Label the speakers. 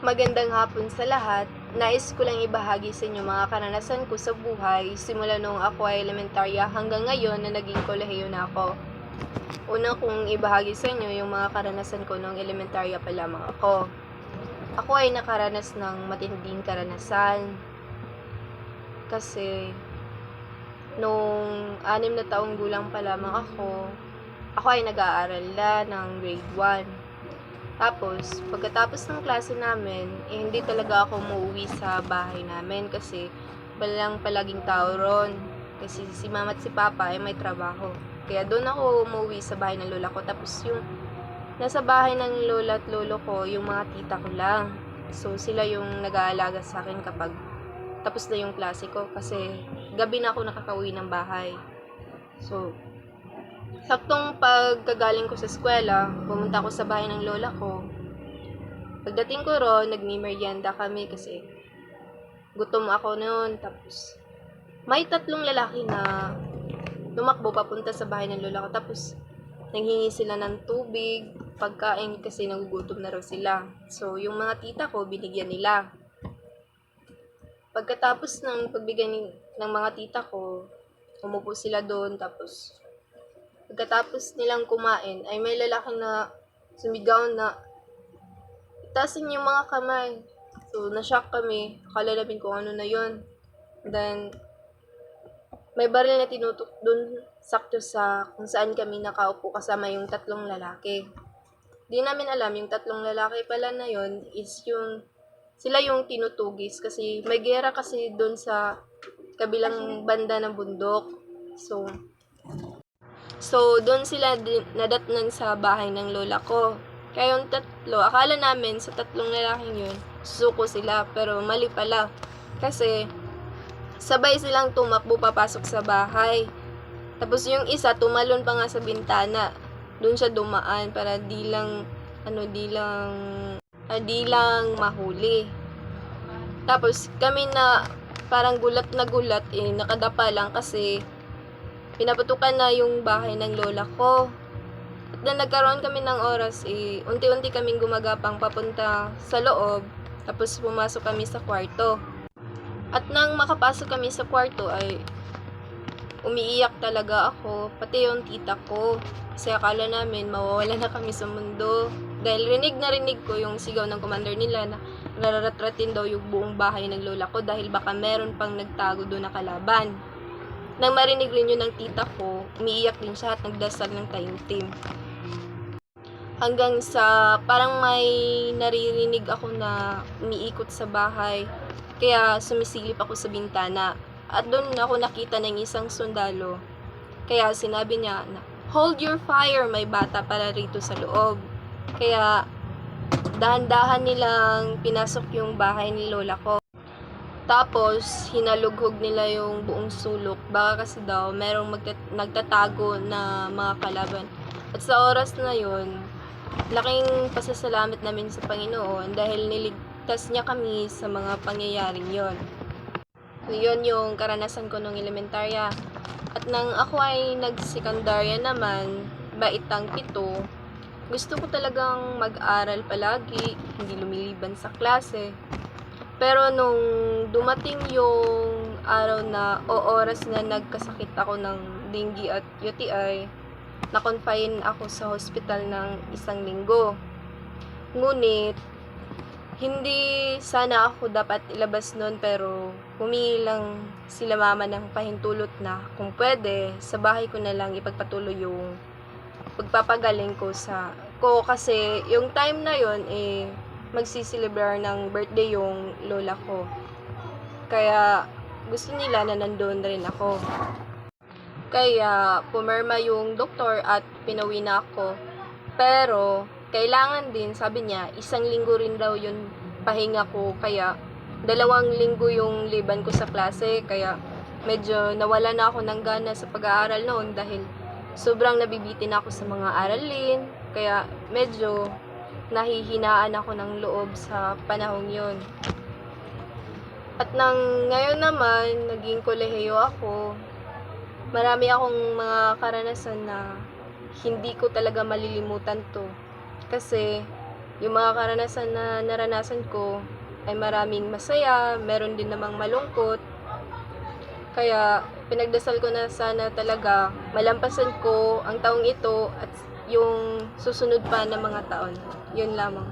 Speaker 1: Magandang hapon sa lahat. Nais ko lang ibahagi sa inyo mga karanasan ko sa buhay simula nung ako ay elementarya hanggang ngayon na naging kolehiyo na ako. Una kong ibahagi sa inyo yung mga karanasan ko nung elementarya pa lamang ako. Ako ay nakaranas ng matinding karanasan kasi nung 6 na taong gulang pa lamang ako ay nag-aaral na ng grade 1. Tapos, pagkatapos ng klase namin, hindi talaga ako umuwi sa bahay namin kasi walang palaging tao ron. Kasi si mama at si papa ay may trabaho. Kaya doon ako umuwi sa bahay ng lola ko. Tapos yung nasa bahay ng lola at lolo ko, yung mga tita ko lang. So, sila yung nag-aalaga sa akin kapag tapos na yung klase ko kasi gabi na ako nakakauwi ng bahay. So, saktong pagkagaling ko sa eskwela, pumunta ako sa bahay ng lola ko. Pagdating ko ron, nagmi-merienda kami kasi gutom ako noon. Tapos, may 3 lalaki na tumakbo papunta sa bahay ng lola ko. Tapos, nanghingi sila ng tubig, pagkain kasi nagugutom na raw sila. So, yung mga tita ko, binigyan nila. Pagkatapos ng pagbigay ng mga tita ko, umupo sila doon. Tapos, pagkatapos nilang kumain, ay may lalaki na sumigaw na, "Itasin yung mga kamay." So, na-shock kami. Akala namin kung ano na yon. Then, may baril na tinutok dun sakto sa kung saan kami nakaupo kasama yung 3 lalaki. Di namin alam, yung 3 lalaki pala na yon is sila yung tinutugis kasi may gera kasi dun sa kabilang banda ng bundok. So, doon sila nadatnan sa bahay ng lola ko. Kaya yung 3, akala namin sa 3 lalaking yun, susuko sila. Pero mali pala. Kasi, sabay silang tumakbo papasok sa bahay. Tapos yung isa, tumalon pa nga sa bintana. Doon siya dumaan para di lang mahuli. Tapos, kami na parang gulat na gulat, nakadapa lang kasi pinaputukan na yung bahay ng lola ko. At na nagkaroon kami ng oras, unti-unti kaming gumagapang papunta sa loob. Tapos pumasok kami sa kwarto. At nang makapasok kami sa kwarto ay umiiyak talaga ako, pati yung tita ko. Kasi akala namin mawawala na kami sa mundo. Dahil rinig na rinig ko yung sigaw ng commander nila na nararatratin daw yung buong bahay ng lola ko dahil baka meron pang nagtago doon na kalaban. Nang marinig rin yun ng tita ko, umiiyak din siya at nagdasal ng taimtim. Hanggang sa parang may naririnig ako na umiikot sa bahay, kaya sumisilip ako sa bintana. At doon ako nakita ng isang sundalo. Kaya sinabi niya na, "Hold your fire, may bata para rito sa loob." Kaya dahan-dahan nilang pinasok yung bahay ni lola ko. Tapos, hinalughog nila yung buong sulok. Baka kasi daw, merong nagtatago na mga kalaban. At sa oras na yun, laking pasasalamat namin sa Panginoon dahil niligtas niya kami sa mga pangyayaring yon. So, yun yung karanasan ko nung elementarya. At nang ako ay nagsekundarya naman, baitang 7, gusto ko talagang mag-aral palagi, hindi lumiliban sa klase. Pero nung dumating yung araw na o oras na nagkasakit ako ng dengue at UTI, na-confine ako sa hospital ng 1 linggo. Ngunit, hindi sana ako dapat ilabas nun pero humingi lang sila mama ng pahintulot na kung pwede, sa bahay ko na lang ipagpatuloy yung pagpapagaling ko kasi yung time na yon magsisilibrar ng birthday yung lola ko. Kaya gusto nila na nandoon rin ako. Kaya pumirma yung doktor at pinauwi na ako. Pero kailangan din, sabi niya, 1 linggo rin daw yung pahinga ko. Kaya 2 linggo yung liban ko sa klase. Kaya medyo nawala na ako ng gana sa pag-aaral noon dahil sobrang nabibitin ako sa mga aralin. Kaya medyo nahihinaan ako ng loob sa panahong yun. At ngayon naman, naging kolehiyo ako, marami akong mga karanasan na hindi ko talaga malilimutan to. Kasi Yung mga karanasan na naranasan ko ay maraming masaya, meron din namang malungkot. Kaya pinagdasal ko na sana talaga malampasan ko ang taong ito at yung susunod pa na mga taon. Yun lamang.